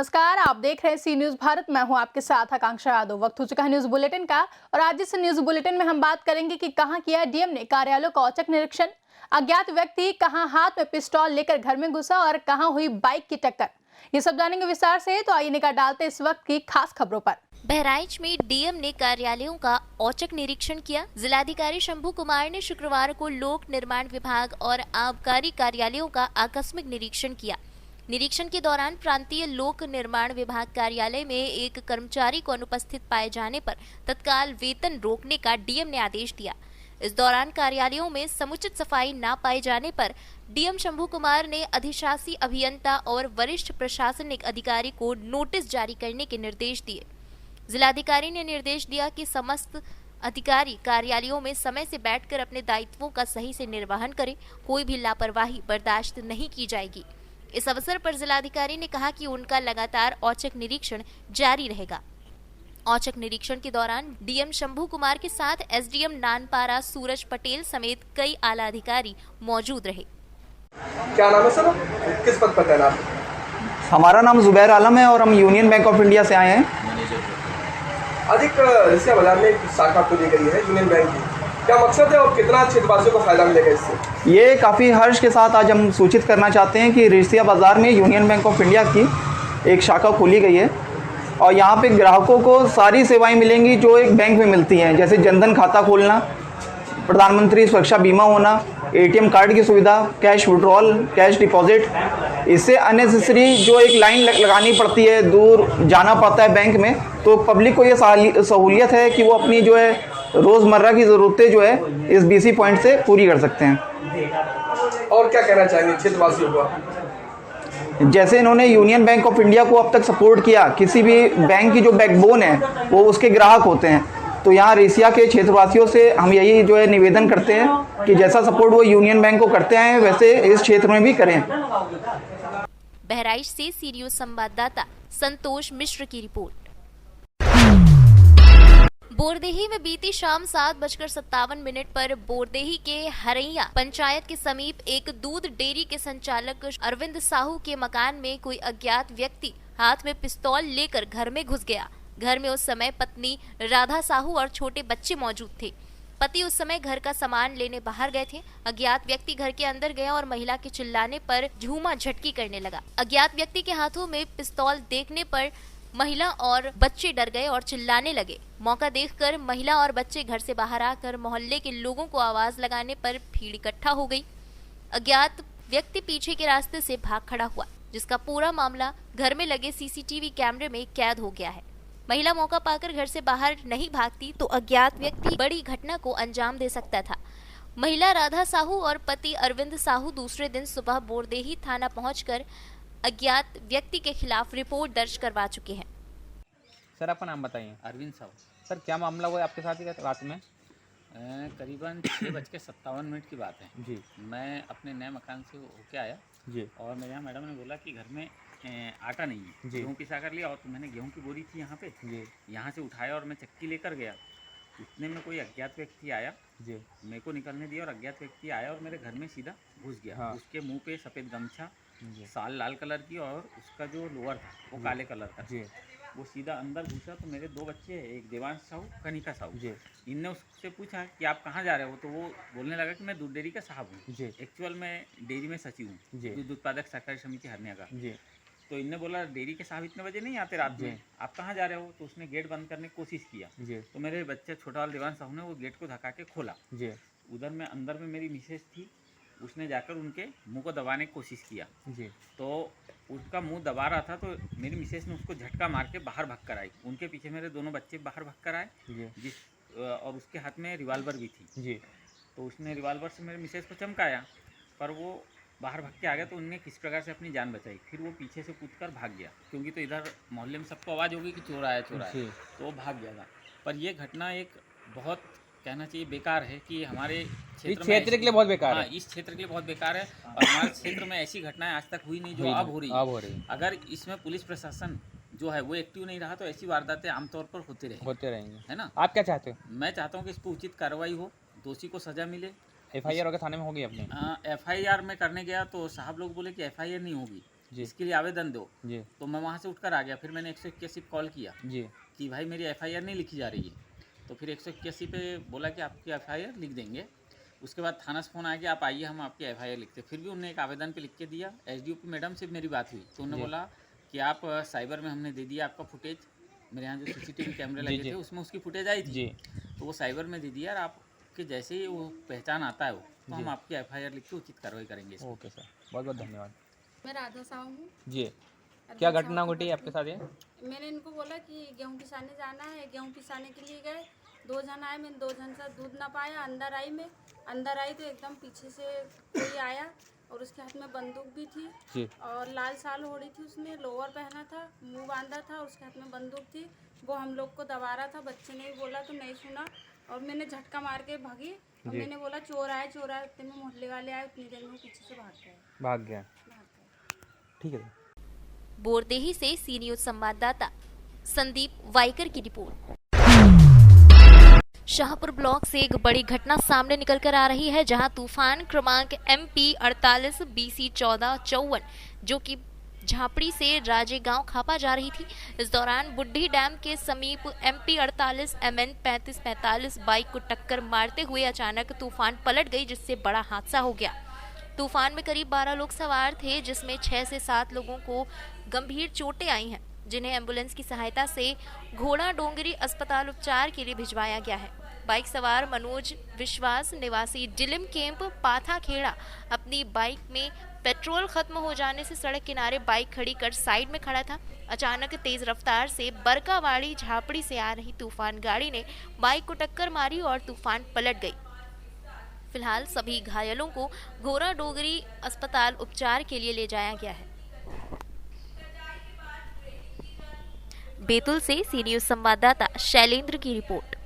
नमस्कार, आप देख रहे हैं सी न्यूज भारत। मैं हूं आपके साथ आकांक्षा यादव। वक्त हो चुका है न्यूज बुलेटिन का और आज इस न्यूज बुलेटिन में हम बात करेंगे कि कहां किया डीएम ने कार्यालयों का औचक निरीक्षण, अज्ञात व्यक्ति कहां हाथ में पिस्तौल लेकर घर में घुसा और कहां हुई बाइक की टक्कर। ये सब जानेंगे विस्तार से, तो आइए निगाह डालते इस वक्त की खास खबरों पर। बहराइच में डीएम ने कार्यालयों का औचक निरीक्षण किया। जिलाधिकारी शंभू कुमार ने शुक्रवार को लोक निर्माण विभाग और आबकारी कार्यालयों का आकस्मिक निरीक्षण किया। निरीक्षण के दौरान प्रांतीय लोक निर्माण विभाग कार्यालय में एक कर्मचारी को अनुपस्थित पाए जाने पर तत्काल वेतन रोकने का डीएम ने आदेश दिया। इस दौरान कार्यालयों में समुचित सफाई न पाए जाने पर डीएम शंभू कुमार ने अधिशासी अभियंता और वरिष्ठ प्रशासनिक अधिकारी को नोटिस जारी करने के निर्देश दिए। जिलाधिकारी ने निर्देश दिया कि समस्त अधिकारी कार्यालयों में समय से बैठकर अपने दायित्वों का सही से निर्वहन करें। कोई भी लापरवाही बर्दाश्त नहीं की जाएगी। इस अवसर पर जिलाधिकारी ने कहा कि उनका लगातार औचक निरीक्षण जारी रहेगा। औचक निरीक्षण के दौरान डीएम शंभू कुमार के साथ एसडीएम नानपारा सूरज पटेल समेत कई आला अधिकारी मौजूद रहे। क्या नाम है सर? किस पद पर तैनात? हमारा नाम जुबैर आलम है और हम यूनियन बैंक ऑफ इंडिया से आए हैं। आज एक रिसिया बाजार में एक शाखा खुली गई है यूनियन बैंक की, क्या मकसद है और कितना क्षेत्रवासियों को फायदा मिलेगा इससे? ये काफ़ी हर्ष के साथ आज हम सूचित करना चाहते हैं कि रिसिया बाज़ार में यूनियन बैंक ऑफ इंडिया की एक शाखा खोली गई है और यहाँ पे ग्राहकों को सारी सेवाएं मिलेंगी जो एक बैंक में मिलती हैं, जैसे जनधन खाता खोलना, प्रधानमंत्री सुरक्षा बीमा होना, एटीएम कार्ड की सुविधा, कैश विड्रॉल, कैश डिपॉजिट। इससे अननेसेसरी जो एक लाइन लगानी पड़ती है, दूर जाना पड़ता है बैंक में, तो पब्लिक को ये सहूलियत है कि वो अपनी जो है रोज़मर्रा की ज़रूरतें जो है इस बीसी पॉइंट से पूरी कर सकते हैं। और क्या कहना चाहेंगे क्षेत्रवासियों को? जैसे इन्होंने यूनियन बैंक ऑफ इंडिया को अब तक सपोर्ट किया, किसी भी बैंक की जो बैकबोन है वो उसके ग्राहक होते हैं, तो यहाँ रिसिया के क्षेत्रवासियों से हम यही जो है निवेदन करते हैं कि जैसा सपोर्ट वो यूनियन बैंक को करते हैं वैसे इस क्षेत्र में भी करें। बहराइच से सी न्यूज संवाददाता संतोष मिश्र की रिपोर्ट। बोरदेही में बीती शाम 7:57 पर बोरदेही के हरैया पंचायत के समीप एक दूध डेयरी के संचालक अरविंद साहू के मकान में कोई अज्ञात व्यक्ति हाथ में पिस्तौल लेकर घर में घुस गया। घर में उस समय पत्नी राधा साहू और छोटे बच्चे मौजूद थे। पति उस समय घर का सामान लेने बाहर गए थे। अज्ञात व्यक्ति घर के अंदर गया और महिला के चिल्लाने पर झूमा झटकी करने लगा। अज्ञात व्यक्ति के हाथों में पिस्तौल देखने पर महिला और बच्चे डर गए और चिल्लाने लगे। मौका देखकर महिला और बच्चे घर से बाहर आकर मोहल्ले के लोगों को आवाज लगाने पर भीड़ इकट्ठा हो गई। अज्ञात व्यक्ति पीछे के रास्ते से भाग खड़ा हुआ, जिसका पूरा मामला घर में लगे सीसीटीवी कैमरे में कैद हो गया है। महिला मौका पाकर घर से बाहर नहीं भागती तो अज्ञात व्यक्ति बड़ी घटना को अंजाम दे सकता था। महिला राधा साहू और पति अरविंद साहू दूसरे दिन सुबह बोरदेही थाना पहुंचकर अज्ञात व्यक्ति के खिलाफ रिपोर्ट दर्ज करवा चुके हैं। सर आपका नाम बताइए। अरविंद साहू। सर क्या मामला हुआ है आपके साथ ही रात में? करीबन 6:57 की बात है जी। मैं अपने नए मकान से होके आया जी। और मेरे यहाँ मैडम ने बोला कि घर में आटा नहीं है, गेहूँ पिसा कर लिया। और तो मैंने गेहूँ की बोरी थी यहाँ पे जी। यहाँ से उठाया और मैं चक्की लेकर गया। इतने में कोई अज्ञात व्यक्ति आया जी। मेरे को निकलने दिया और अज्ञात व्यक्ति आया और मेरे घर में सीधा घुस गया। हाँ। उसके मुंह पे सफ़ेद गमछा, साल लाल कलर की और उसका जो लोअर था वो काले कलर का जी। वो सीधा अंदर घुसा। तो मेरे 2 बच्चे हैं, एक देवांश साहू, कनिका साहू जी। इनने उससे पूछा कि आप कहाँ जा रहे हो, तो वो बोलने लगा कि मैं दूध डेयरी का साहब हूँ। जी। एक्चुअल में डेयरी में सचिव हूँ, जी। दूध उत्पादक सहकारी समिति हरनिया का। जी। तो इनने बोला डेयरी के साहब इतने बजे नहीं आते रात में, आप कहाँ जा रहे हो? तो उसने गेट बंद करने की कोशिश किया। जी। तो मेरे बच्चे छोटा वाला देवांश साहू ने वो गेट को धक्का के खोला। जी। उधर में अंदर में मेरी मिसेज थी, उसने जाकर उनके मुंह को दबाने की कोशिश किया। जी। तो उसका मुंह दबा रहा था तो मेरी मिसेज ने उसको झटका मार के बाहर भाग कर आई। उनके पीछे मेरे दोनों बच्चे बाहर भाग कर आए। जी। और उसके हाथ में रिवाल्वर भी थी। जी। तो उसने रिवाल्वर से मेरे मिसेज को चमकाया, पर वो बाहर भाग के आ गया। तो उनने किस प्रकार से अपनी जान बचाई, फिर वो पीछे से कूदकर भाग गया, क्योंकि तो इधर मोहल्ले में सबको आवाज़ होगी कि चोर आया चोर आया, तो वो भाग गया था। पर ये घटना एक बहुत कहना चाहिए बेकार है कि हमारे क्षेत्र के लिए बहुत बेकार है। इस क्षेत्र के लिए बहुत बेकार है और हमारे क्षेत्र में ऐसी घटनाएं आज तक हुई नहीं जो अब हो रही। अगर इसमें पुलिस प्रशासन जो है वो एक्टिव नहीं रहा तो ऐसी वारदातें आमतौर पर होते रहेंगे, है ना? आप क्या चाहते हो? मैं चाहता हूँ कि इस पर उचित कार्रवाई हो, दोषी को सजा मिले। FIR होगा थाने में होगी अपने? FIR में करने गया तो साहब लोग बोले कि FIR नहीं होगी, जी। इसके लिए आवेदन दो। जी तो मैं वहाँ से उठकर आ गया। फिर मैंने 181 कॉल किया जी कि भाई मेरी एफआईआर नहीं लिखी जा रही है। तो फिर 181 पे बोला कि आपकी एफआईआर लिख देंगे। उसके बाद थाना से फ़ोन आया कि आप आइए, हम आपकी एफआईआर लिखते। फिर भी उन्होंने एक आवेदन पे लिख के दिया। एसडीओपी मैडम से मेरी बात हुई तो उन्होंने जी। बोला कि आप साइबर में हमने दे दिया आपका फुटेज। मेरे यहाँ जो सीसीटीवी कैमरे जी, लगे जी। थे उसमें उसकी फुटेज आई थी। जी तो वो साइबर में दे दिया और आपके जैसे ही वो पहचान आता है वो, तो जी। हम आपकी एफआईआर लिख के उचित कार्रवाई करेंगे इस पर। ओके सर, बहुत बहुत धन्यवाद। मैं राधा साहू हूँ। जी अरविंद क्या साहू घटना की घटी आपके पत्नी। साथ ये? मैंने इनको बोला कि गेहूँ पिसाने जाना है। गेहूँ पिसाने के लिए गए, 2 जन आए। मैंने 2 जन से दूध ना पाया। अंदर आई तो एकदम पीछे से कोई आया और उसके हाथ में बंदूक भी थी जी और लाल साल ओढ़ी थी। उसने लोअर पहना था, मुंह बांधा था और उसके हाथ में बंदूक थी। वो हम लोग को दबा रहा था। बच्चे ने भी बोला तो नहीं सुना और मैंने झटका मार के भागी और जी। मैंने बोला चोर आए चोर आए। उतने में मोहल्ले वाले आए, उतनी देर में वो पीछे से भाग गए। भाग गया, ठीक है। बोरदेही से सी न्यूज संवाददाता संदीप वाइकर की रिपोर्ट। शाहपुर ब्लॉक से एक बड़ी घटना सामने निकलकर आ रही है, जहां तूफान क्रमांक MP 48 BC 1454 जो कि झापड़ी से राजेगांव खापा जा रही थी। इस दौरान बुड्ढी डैम के समीप MP 48 MN 3545 बाइक को टक्कर मारते हुए अचानक तूफान पलट गई, जिससे बड़ा हादसा हो गया। तूफान में करीब 12 लोग सवार थे, जिसमें 6 से 7 लोगों को गंभीर चोटें आई हैं, जिन्हें एम्बुलेंस की सहायता से घोड़ा डोंगरी अस्पताल उपचार के लिए भिजवाया गया है। बाइक सवार मनोज विश्वास निवासी डिलिम कैंप पाथा खेड़ा अपनी बाइक में पेट्रोल खत्म हो जाने से सड़क किनारे बाइक खड़ी कर साइड में खड़ा था। अचानक तेज रफ्तार से बरकावाड़ी झापड़ी से आ रही तूफान गाड़ी ने बाइक को टक्कर मारी और तूफान पलट गई। फिलहाल सभी घायलों को घोड़ा डोगरी अस्पताल उपचार के लिए ले जाया गया है। बैतूल से सी न्यूज संवाददाता शैलेंद्र की रिपोर्ट।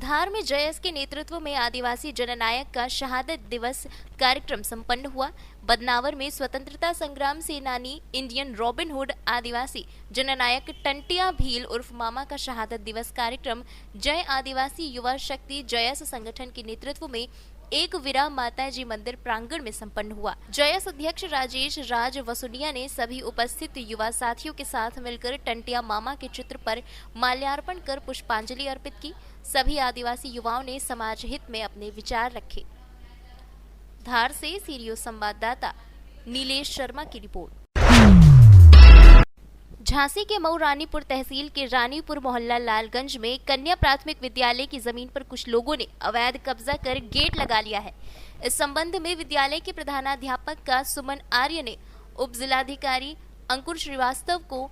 धार में जयस के नेतृत्व में आदिवासी जननायक का शहादत दिवस कार्यक्रम संपन्न हुआ। बदनावर में स्वतंत्रता संग्राम सेनानी इंडियन रॉबिन हुड आदिवासी जननायक टंटिया भील उर्फ मामा का शहादत दिवस कार्यक्रम जय आदिवासी युवा शक्ति जयस संगठन के नेतृत्व में एक विरा माताजी मंदिर प्रांगण में संपन्न हुआ। जयस अध्यक्ष राजेश राज वसुनिया ने सभी उपस्थित युवा साथियों के साथ मिलकर टंटिया मामा के चित्र पर माल्यार्पण कर पुष्पांजलि अर्पित की। सभी आदिवासी युवाओं ने समाज हित में अपने विचार रखे। धार से सीरियो संवाददाता नीलेश शर्मा की रिपोर्ट। झांसी के मऊ रानीपुर तहसील के रानीपुर मोहल्ला लालगंज में कन्या प्राथमिक विद्यालय की जमीन पर कुछ लोगों ने अवैध कब्जा कर गेट लगा लिया है। इस संबंध में विद्यालय के प्रधानाध्यापक का सुमन आर्य ने उप जिलाधिकारी अंकुर श्रीवास्तव को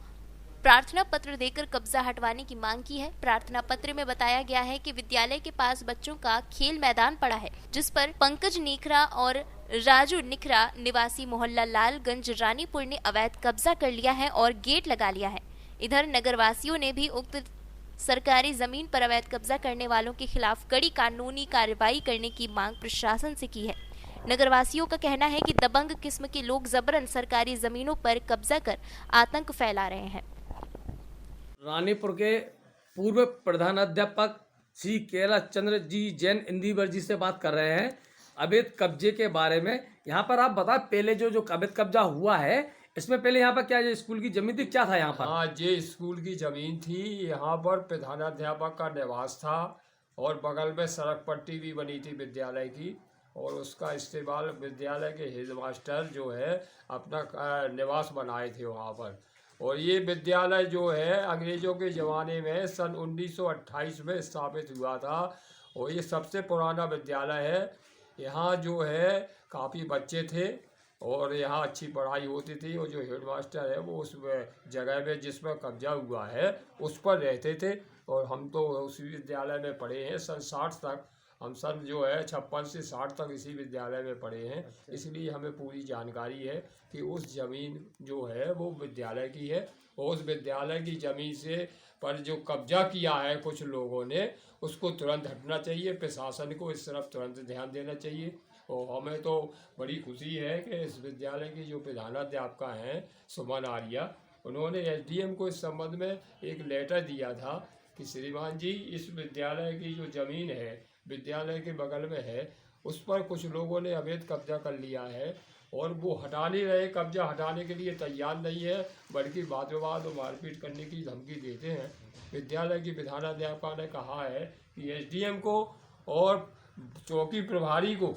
प्रार्थना पत्र देकर कब्जा हटवाने की मांग की है। प्रार्थना पत्र में बताया गया है कि विद्यालय के पास बच्चों का खेल मैदान पड़ा है, जिस पर पंकज निखरा और राजू निखरा निवासी मोहल्ला लालगंज रानीपुर ने अवैध कब्जा कर लिया है और गेट लगा लिया है। इधर नगरवासियों ने भी उक्त सरकारी जमीन पर अवैध कब्जा करने वालों के खिलाफ कड़ी कानूनी कार्रवाई करने की मांग प्रशासन से की है। नगरवासियों का कहना है कि दबंग किस्म के लोग जबरन सरकारी जमीनों पर कब्जा कर आतंक फैला रहे हैं। रानीपुर के पूर्व प्रधानाध्यापक श्री कैलाश चंद्र जी जैन इंदिवर जी से बात कर रहे हैं अवैध कब्जे के बारे में। यहाँ पर आप बताएं, पहले जो अवैध कब्जा हुआ है, इसमें पहले यहाँ पर क्या ये स्कूल की जमीन थी, क्या था यहाँ पर? हाँ, ये स्कूल की जमीन थी। यहाँ पर प्रधानाध्यापक का निवास था और बगल में सड़क पट्टी भी बनी थी विद्यालय की, और उसका इस्तेमाल विद्यालय के हेडमास्टर जो है अपना निवास बनाए थे वहाँ पर। और ये विद्यालय जो है अंग्रेज़ों के ज़माने में सन 1928 में स्थापित हुआ था और ये सबसे पुराना विद्यालय है। यहाँ जो है काफ़ी बच्चे थे और यहाँ अच्छी पढ़ाई होती थी, और जो हेडमास्टर है वो उस जगह में जिसमें कब्जा हुआ है उस पर रहते थे। और हम तो उस विद्यालय में पढ़े हैं सन 60 तक। हम सन जो है 56 से 60 तक इसी विद्यालय में पढ़े हैं, इसलिए हमें पूरी जानकारी है कि उस ज़मीन जो है वो विद्यालय की है। और उस विद्यालय की ज़मीन से पर जो कब्जा किया है कुछ लोगों ने, उसको तुरंत हटना चाहिए। प्रशासन को इस तरफ तुरंत ध्यान देना चाहिए। और हमें तो बड़ी खुशी है कि इस विद्यालय की जो प्रधानाध्यापिका हैं सुमन आर्या, उन्होंने SDM को इस संबंध में एक लेटर दिया था कि श्रीमान जी, इस विद्यालय की जो ज़मीन है विद्यालय के बगल में है, उस पर कुछ लोगों ने अवैध कब्जा कर लिया है और वो हटा नहीं रहे, कब्जा हटाने के लिए तैयार नहीं है, बल्कि वाद विवाद और मारपीट करने की धमकी देते हैं। विद्यालय की प्रधानाध्यापिका ने कहा है कि एसडीएम को और चौकी प्रभारी को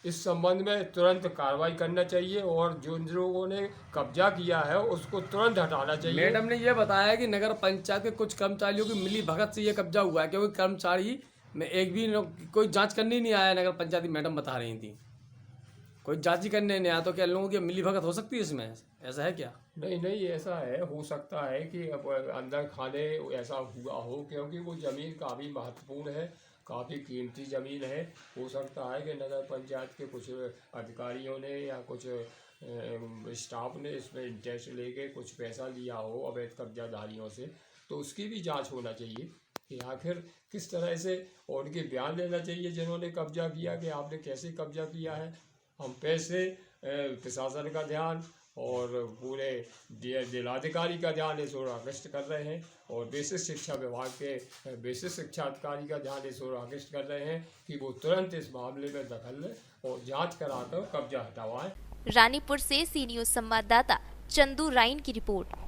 इस संबंध में तुरंत कार्रवाई करना चाहिए और जिन लोगों ने कब्जा किया है उसको तुरंत हटाना चाहिए। मैडम ने ये बताया कि नगर पंचायत के कुछ कर्मचारियों की मिली भगत से ये कब्जा हुआ है, क्योंकि कर्मचारी में एक भी कोई जांच करने नहीं आया। नगर पंचायत की मैडम बता रही थी कोई जांच ही करने नहीं आया, तो क्या लोगों की मिली भगत हो सकती है इसमें? ऐसा है क्या? नहीं ऐसा है, हो सकता है कि अब अंदर खाने ऐसा हुआ हो, क्योंकि वो ज़मीन काफ़ी महत्वपूर्ण है, काफ़ी कीमती ज़मीन है। हो सकता है कि नगर पंचायत के कुछ अधिकारियों ने या कुछ स्टाफ ने इसमें इंटरेस्ट लेके कुछ पैसा लिया हो अवैध कब्जाधारियों से, तो उसकी भी जांच होना चाहिए कि आखिर किस तरह से, और उनके बयान लेना चाहिए जिन्होंने कब्जा किया कि आपने कैसे कब्जा किया है। हम पैसे प्रशासन का ध्यान और पूरे जिलाधिकारी का ध्यान इस ओर आकृष्ट कर रहे हैं और बेसिक शिक्षा विभाग के बेसिक शिक्षा अधिकारी का ध्यान इस ओर आकृष्ट कर रहे हैं कि वो तुरंत इस मामले में दखल लें और जांच कराकर कब्जा हटवाएं। रानीपुर से सी न्यूज संवाददाता चंदू राइन की रिपोर्ट।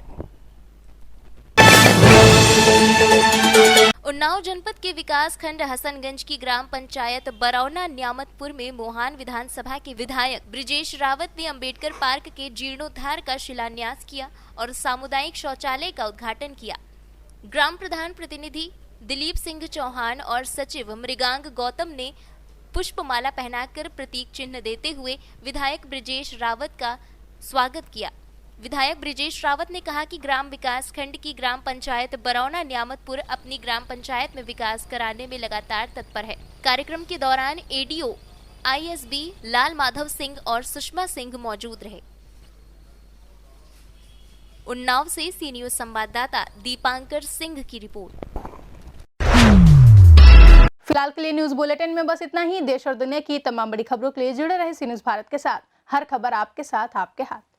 उन्नाव जनपद के विकास खंड हसनगंज की ग्राम पंचायत बरौना न्यामतपुर में मोहान विधानसभा के विधायक ब्रिजेश रावत ने अंबेडकर पार्क के जीर्णोद्धार का शिलान्यास किया और सामुदायिक शौचालय का उद्घाटन किया। ग्राम प्रधान प्रतिनिधि दिलीप सिंह चौहान और सचिव मृगांक गौतम ने पुष्पमाला पहनाकर प्रतीक चिन्ह देते हुए विधायक ब्रिजेश रावत का स्वागत किया। विधायक ब्रिजेश रावत ने कहा कि ग्राम विकास खंड की ग्राम पंचायत बरौना न्यामतपुर अपनी ग्राम पंचायत में विकास कराने में लगातार तत्पर है। कार्यक्रम के दौरान एडीओ आईएसबी लाल माधव सिंह और सुषमा सिंह मौजूद रहे। उन्नाव से सी न्यूज संवाददाता दीपांकर सिंह की रिपोर्ट। फिलहाल के लिए न्यूज बुलेटिन में बस इतना ही। देश और दुनिया की तमाम बड़ी खबरों के लिए जुड़े रहे सी न्यूज भारत के साथ। हर खबर आपके साथ, आपके हाथ।